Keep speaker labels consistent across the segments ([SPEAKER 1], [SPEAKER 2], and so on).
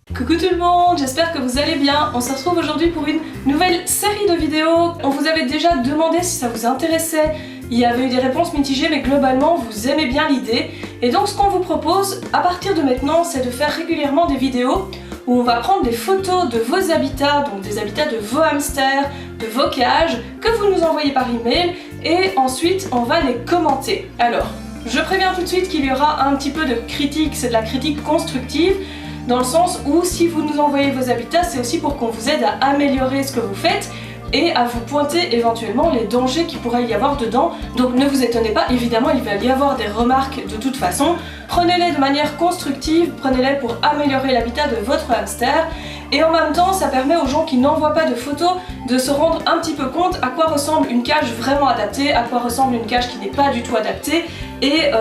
[SPEAKER 1] Coucou tout le monde, j'espère que vous allez bien. On se retrouve aujourd'hui pour une nouvelle série de vidéos. On vous avait déjà demandé si ça vous intéressait. Il y avait eu des réponses mitigées, mais globalement vous aimez bien l'idée. Et donc ce qu'on vous propose à partir de maintenant, c'est de faire régulièrement des vidéos où on va prendre des photos de vos habitats, donc des habitats de vos hamsters, de vos cages, que vous nous envoyez par email, et ensuite on va les commenter. Alors, je préviens tout de suite qu'il y aura un petit peu de critique, c'est de la critique constructive, dans le sens où si vous nous envoyez vos habitats, c'est aussi pour qu'on vous aide à améliorer ce que vous faites et à vous pointer éventuellement les dangers qu'il pourrait y avoir dedans. Donc ne vous étonnez pas, évidemment il va y avoir des remarques de toute façon. Prenez-les de manière constructive, prenez-les pour améliorer l'habitat de votre hamster. Et en même temps, ça permet aux gens qui n'envoient pas de photos de se rendre un petit peu compte à quoi ressemble une cage vraiment adaptée, à quoi ressemble une cage qui n'est pas du tout adaptée, et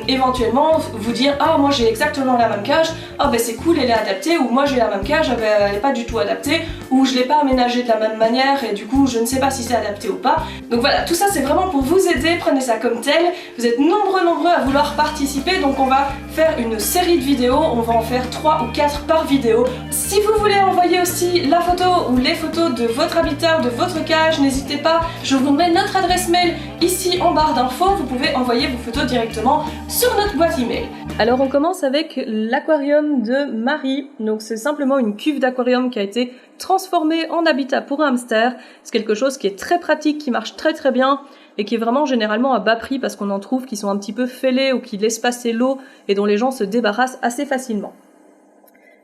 [SPEAKER 1] éventuellement vous dire « Ah, moi j'ai exactement la même cage, ah ben c'est cool, elle est adaptée », ou « Moi j'ai la même cage, ben, elle n'est pas du tout adaptée », ou « Je l'ai pas aménagée de la même manière et du coup je ne sais pas si c'est adapté ou pas ». Donc voilà, tout ça c'est vraiment pour vous aider, prenez ça comme tel. Vous êtes nombreux à vouloir participer, donc on va faire une série de vidéos, on va en faire 3 ou 4 par vidéo. Si vous voulez envoyer aussi la photo ou les photos de votre habitat ou de votre cage, n'hésitez pas, je vous mets notre adresse mail ici en barre d'infos, vous pouvez envoyer vos photos directement sur notre boîte email. Alors on commence avec l'aquarium de Marie, donc c'est simplement une cuve d'aquarium qui a été transformée en habitat pour un hamster. C'est quelque chose qui est très pratique, qui marche très bien et qui est vraiment généralement à bas prix parce qu'on en trouve qui sont un petit peu fêlés ou qui laissent passer l'eau et dont les gens se débarrassent assez facilement.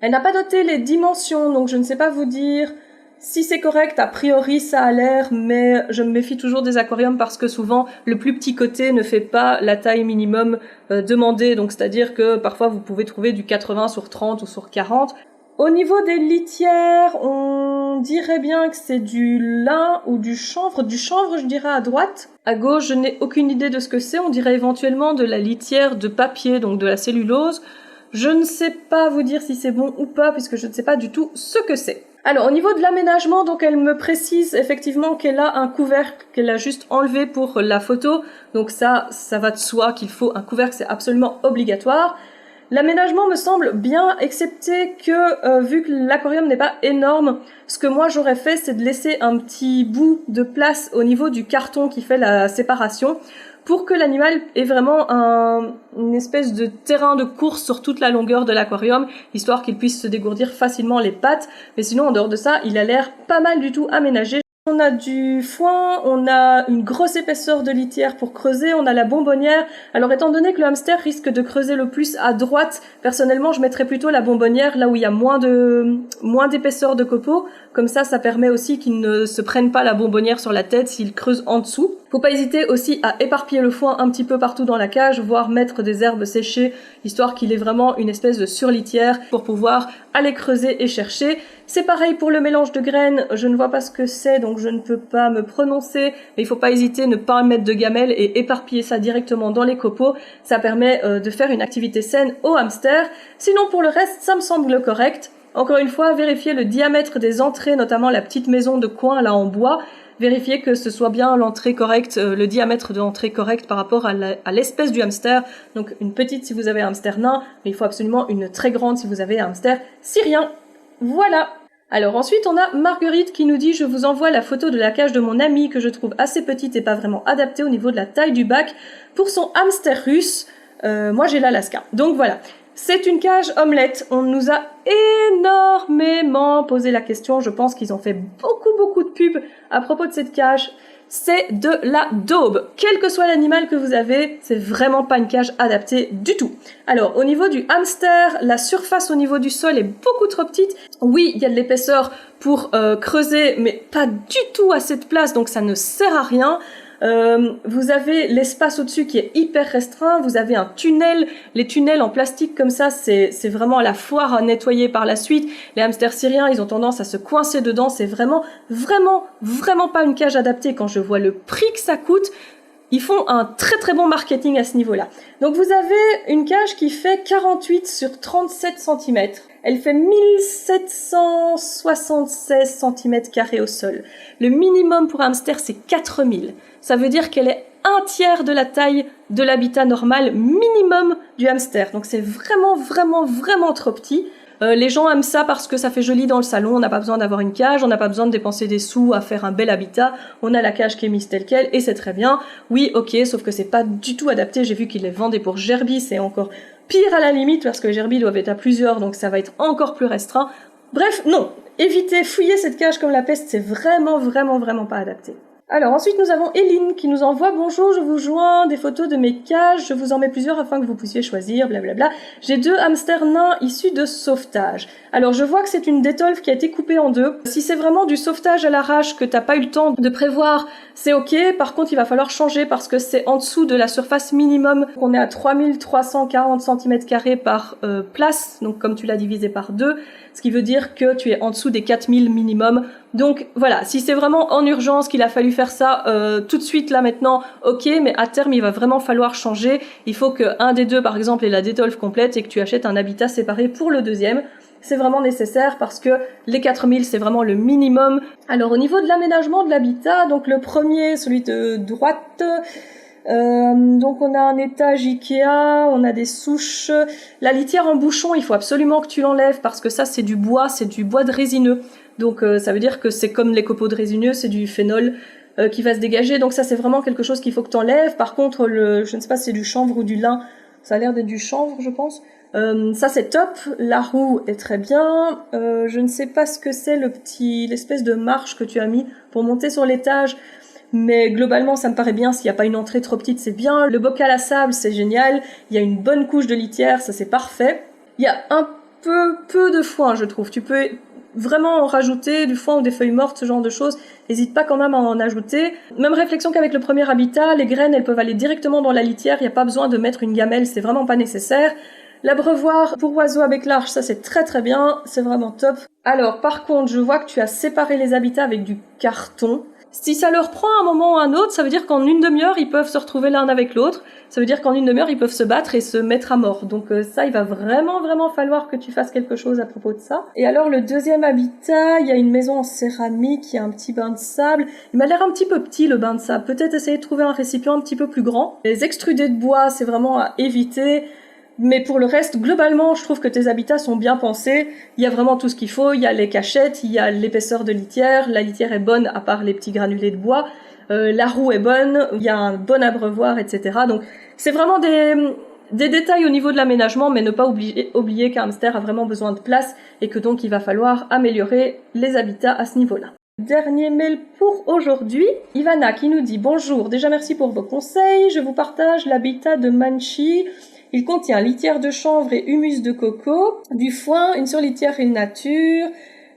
[SPEAKER 1] Elle n'a pas noté les dimensions, donc je ne sais pas vous dire si c'est correct. A priori ça a l'air, mais je me méfie toujours des aquariums parce que souvent le plus petit côté ne fait pas la taille minimum demandée, donc c'est-à-dire que parfois vous pouvez trouver du 80 sur 30 ou sur 40. Au niveau des litières, on dirait bien que c'est du lin ou du chanvre je dirais à droite. À gauche, je n'ai aucune idée de ce que c'est, on dirait éventuellement de la litière de papier, donc de la cellulose. Je ne sais pas vous dire si c'est bon ou pas, puisque je ne sais pas du tout ce que c'est. Alors, au niveau de l'aménagement, donc elle me précise effectivement qu'elle a un couvercle qu'elle a juste enlevé pour la photo. Donc ça va de soi qu'il faut un couvercle, c'est absolument obligatoire. L'aménagement me semble bien, excepté que, vu que l'aquarium n'est pas énorme, ce que moi j'aurais fait, c'est de laisser un petit bout de place au niveau du carton qui fait la séparation, pour que l'animal ait vraiment une espèce de terrain de course sur toute la longueur de l'aquarium, histoire qu'il puisse se dégourdir facilement les pattes. Mais sinon, en dehors de ça, il a l'air pas mal du tout aménagé. On a du foin, on a une grosse épaisseur de litière pour creuser, on a la bonbonnière. Alors étant donné que le hamster risque de creuser le plus à droite, personnellement je mettrais plutôt la bonbonnière là où il y a moins d'épaisseur de copeaux. Comme ça permet aussi qu'il ne se prenne pas la bonbonnière sur la tête s'il creuse en dessous. Faut pas hésiter aussi à éparpiller le foin un petit peu partout dans la cage, voire mettre des herbes séchées, histoire qu'il ait vraiment une espèce de surlitière pour pouvoir aller creuser et chercher. C'est pareil pour le mélange de graines, je ne vois pas ce que c'est, donc je ne peux pas me prononcer, mais il faut pas hésiter, ne pas mettre de gamelles et éparpiller ça directement dans les copeaux. Ça permet de faire une activité saine au hamster. Sinon pour le reste, ça me semble correct. Encore une fois, vérifiez le diamètre des entrées, notamment la petite maison de coin là en bois. Vérifiez que ce soit bien l'entrée correcte, le diamètre de l'entrée correct par rapport à l'espèce du hamster. Donc une petite si vous avez un hamster nain, mais il faut absolument une très grande si vous avez un hamster syrien. Voilà. Alors ensuite on a Marguerite qui nous dit « Je vous envoie la photo de la cage de mon amie que je trouve assez petite et pas vraiment adaptée au niveau de la taille du bac pour son hamster russe. Moi j'ai l'Alaska. » Donc voilà. C'est une cage omelette. On nous a énormément posé la question. Je pense qu'ils ont fait beaucoup de pubs à propos de cette cage. C'est de la daube. Quel que soit l'animal que vous avez, c'est vraiment pas une cage adaptée du tout. Alors, au niveau du hamster, la surface au niveau du sol est beaucoup trop petite. Oui, il y a de l'épaisseur pour creuser, mais pas du tout à cette place, donc ça ne sert à rien. Vous avez l'espace au-dessus qui est hyper restreint, vous avez un tunnel, les tunnels en plastique comme ça, c'est vraiment la foire à nettoyer par la suite. Les hamsters syriens, ils ont tendance à se coincer dedans, c'est vraiment pas une cage adaptée. Quand je vois le prix que ça coûte, ils font un très bon marketing à ce niveau-là. Donc vous avez une cage qui fait 48 sur 37 cm. Elle fait 1776 cm² au sol. Le minimum pour un hamster, c'est 4000. Ça veut dire qu'elle est un tiers de la taille de l'habitat normal minimum du hamster. Donc c'est vraiment trop petit. Les gens aiment ça parce que ça fait joli dans le salon, on n'a pas besoin d'avoir une cage, on n'a pas besoin de dépenser des sous à faire un bel habitat, on a la cage qui est mise telle quelle et c'est très bien. Oui, ok, sauf que c'est pas du tout adapté, j'ai vu qu'ils les vendaient pour Gerby, c'est encore pire à la limite parce que les Gerby doivent être à plusieurs, donc ça va être encore plus restreint. Bref, non, évitez, fouillez cette cage comme la peste, c'est vraiment pas adapté. Alors ensuite nous avons Eline qui nous envoie « Bonjour, je vous joins des photos de mes cages, je vous en mets plusieurs afin que vous puissiez choisir, blablabla. J'ai 2 hamsters nains issus de sauvetage. » Alors je vois que c'est une détolfe qui a été coupée en 2. Si c'est vraiment du sauvetage à l'arrache que t'as pas eu le temps de prévoir, c'est ok. Par contre il va falloir changer parce que c'est en dessous de la surface minimum. On est à 3340 cm² par place, donc comme tu l'as divisé par 2, ce qui veut dire que tu es en dessous des 4000 minimum. Donc voilà, si c'est vraiment en urgence qu'il a fallu faire ça tout de suite là maintenant, ok, mais à terme il va vraiment falloir changer. Il faut que un des deux par exemple ait la détolfe complète et que tu achètes un habitat séparé pour le deuxième. C'est vraiment nécessaire parce que les 4000 c'est vraiment le minimum. Alors au niveau de l'aménagement de l'habitat, donc le premier, celui de droite, donc on a un étage Ikea, on a des souches. La litière en bouchon, il faut absolument que tu l'enlèves parce que ça c'est du bois de résineux. Donc ça veut dire que c'est comme les copeaux de résineux, c'est du phénol qui va se dégager. Donc ça c'est vraiment quelque chose qu'il faut que tu enlèves. Par contre, je ne sais pas si c'est du chanvre ou du lin, ça a l'air d'être du chanvre je pense. Ça c'est top, la roue est très bien. Je ne sais pas ce que c'est l'espèce de marche que tu as mis pour monter sur l'étage. Mais globalement, ça me paraît bien. S'il n'y a pas une entrée trop petite, c'est bien. Le bocal à sable, c'est génial. Il y a une bonne couche de litière, ça c'est parfait. Il y a un peu de foin, je trouve. Tu peux vraiment en rajouter, du foin ou des feuilles mortes, ce genre de choses. N'hésite pas quand même à en ajouter. Même réflexion qu'avec le premier habitat, les graines, elles peuvent aller directement dans la litière. Il n'y a pas besoin de mettre une gamelle, c'est vraiment pas nécessaire. L'abreuvoir pour oiseaux avec l'arche, ça c'est très bien, c'est vraiment top. Alors par contre, je vois que tu as séparé les habitats avec du carton. Si ça leur prend un moment ou un autre, ça veut dire qu'en une demi-heure, ils peuvent se retrouver l'un avec l'autre. Ça veut dire qu'en une demi-heure, ils peuvent se battre et se mettre à mort. Donc ça, il va vraiment falloir que tu fasses quelque chose à propos de ça. Et alors, le deuxième habitat, il y a une maison en céramique, il y a un petit bain de sable. Il m'a l'air un petit peu petit, le bain de sable. Peut-être essayer de trouver un récipient un petit peu plus grand. Les extrudés de bois, c'est vraiment à éviter. Mais pour le reste, globalement, je trouve que tes habitats sont bien pensés. Il y a vraiment tout ce qu'il faut. Il y a les cachettes, il y a l'épaisseur de litière. La litière est bonne à part les petits granulés de bois. La roue est bonne. Il y a un bon abreuvoir, etc. Donc, c'est vraiment des détails au niveau de l'aménagement, mais ne pas oublier qu'un hamster a vraiment besoin de place et que donc il va falloir améliorer les habitats à ce niveau-là. Dernier mail pour aujourd'hui. Ivana qui nous dit « Bonjour, déjà merci pour vos conseils. Je vous partage l'habitat de Manchi. Il contient litière de chanvre et humus de coco, du foin, une surlitière et une nature.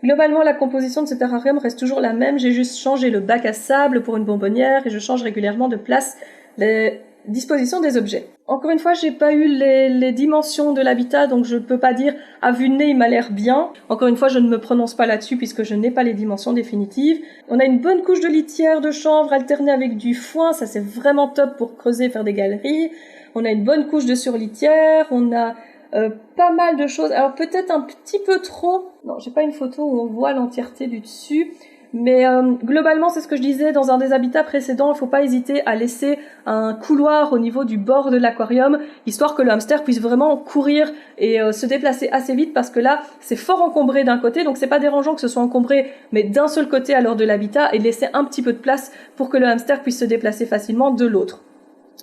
[SPEAKER 1] Globalement, la composition de ce terrarium reste toujours la même. J'ai juste changé le bac à sable pour une bonbonnière et je change régulièrement de place les dispositions des objets. Encore une fois, j'ai pas eu les dimensions de l'habitat, donc je peux pas dire à vue de nez, il m'a l'air bien. Encore une fois, je ne me prononce pas là-dessus puisque je n'ai pas les dimensions définitives. On a une bonne couche de litière de chanvre alternée avec du foin, ça c'est vraiment top pour creuser et faire des galeries. On a une bonne couche de surlitière, on a pas mal de choses. Alors peut-être un petit peu trop. Non, j'ai pas une photo où on voit l'entièreté du dessus. Mais globalement, c'est ce que je disais dans un des habitats précédents, il faut pas hésiter à laisser un couloir au niveau du bord de l'aquarium, histoire que le hamster puisse vraiment courir et se déplacer assez vite, parce que là, c'est fort encombré d'un côté, donc c'est pas dérangeant que ce soit encombré, mais d'un seul côté à l'heure de l'habitat, et laisser un petit peu de place pour que le hamster puisse se déplacer facilement de l'autre.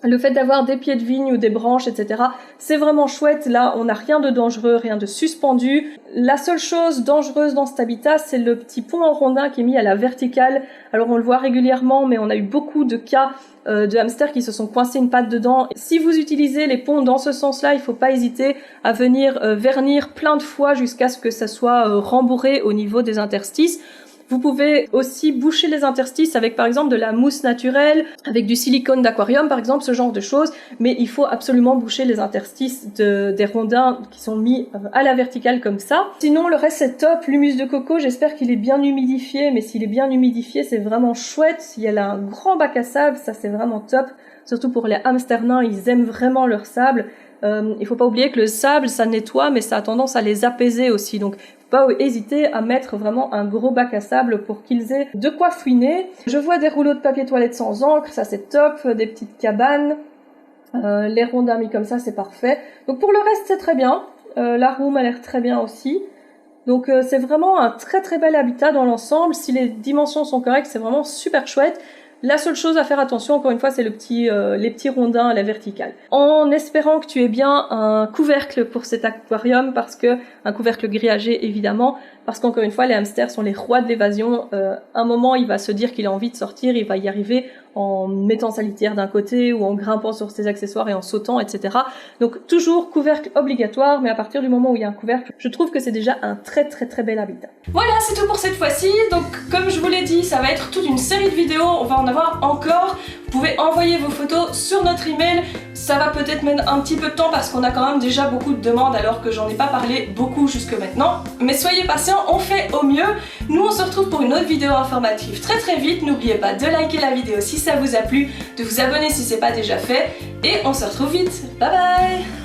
[SPEAKER 1] Le fait d'avoir des pieds de vigne ou des branches, etc., c'est vraiment chouette. Là, on n'a rien de dangereux, rien de suspendu. La seule chose dangereuse dans cet habitat, c'est le petit pont en rondin qui est mis à la verticale. Alors, on le voit régulièrement, mais on a eu beaucoup de cas de hamsters qui se sont coincés une patte dedans. Si vous utilisez les ponts dans ce sens-là, il ne faut pas hésiter à venir vernir plein de fois jusqu'à ce que ça soit rembourré au niveau des interstices. Vous pouvez aussi boucher les interstices avec par exemple de la mousse naturelle, avec du silicone d'aquarium par exemple, ce genre de choses, mais il faut absolument boucher les interstices des rondins qui sont mis à la verticale comme ça. Sinon le reste c'est top, l'humus de coco j'espère qu'il est bien humidifié, mais s'il est bien humidifié c'est vraiment chouette. Il y a là un grand bac à sable, ça c'est vraiment top, surtout pour les hamsters nains, ils aiment vraiment leur sable. Il faut pas oublier que le sable ça nettoie, mais ça a tendance à les apaiser aussi, donc pas hésiter à mettre vraiment un gros bac à sable pour qu'ils aient de quoi fouiner. Je vois des rouleaux de papier toilette sans encre, ça c'est top, des petites cabanes, les rondins mis comme ça c'est parfait. Donc pour le reste c'est très bien, la roue m'a l'air très bien aussi. Donc c'est vraiment un très bel habitat dans l'ensemble. Si les dimensions sont correctes, c'est vraiment super chouette. La seule chose à faire attention, encore une fois, c'est les petits rondins à la verticale. En espérant que tu aies bien un couvercle pour cet aquarium, un couvercle grillagé évidemment, parce qu'encore une fois, les hamsters sont les rois de l'évasion. Un moment, il va se dire qu'il a envie de sortir, il va y arriver en mettant sa litière d'un côté ou en grimpant sur ses accessoires et en sautant, etc. Donc toujours couvercle obligatoire, mais à partir du moment où il y a un couvercle, je trouve que c'est déjà un très bel habitat. Voilà, c'est tout pour cette fois-ci. Donc comme je vous l'ai dit, ça va être toute une série de vidéos, on va en avoir encore. Vous pouvez envoyer vos photos sur notre email. Ça va peut-être mettre un petit peu de temps parce qu'on a quand même déjà beaucoup de demandes alors que j'en ai pas parlé beaucoup jusque maintenant. Mais soyez patients, on fait au mieux. Nous on se retrouve pour une autre vidéo informative très vite. N'oubliez pas de liker la vidéo si ça vous a plu, de vous abonner si c'est pas déjà fait. Et on se retrouve vite. Bye bye!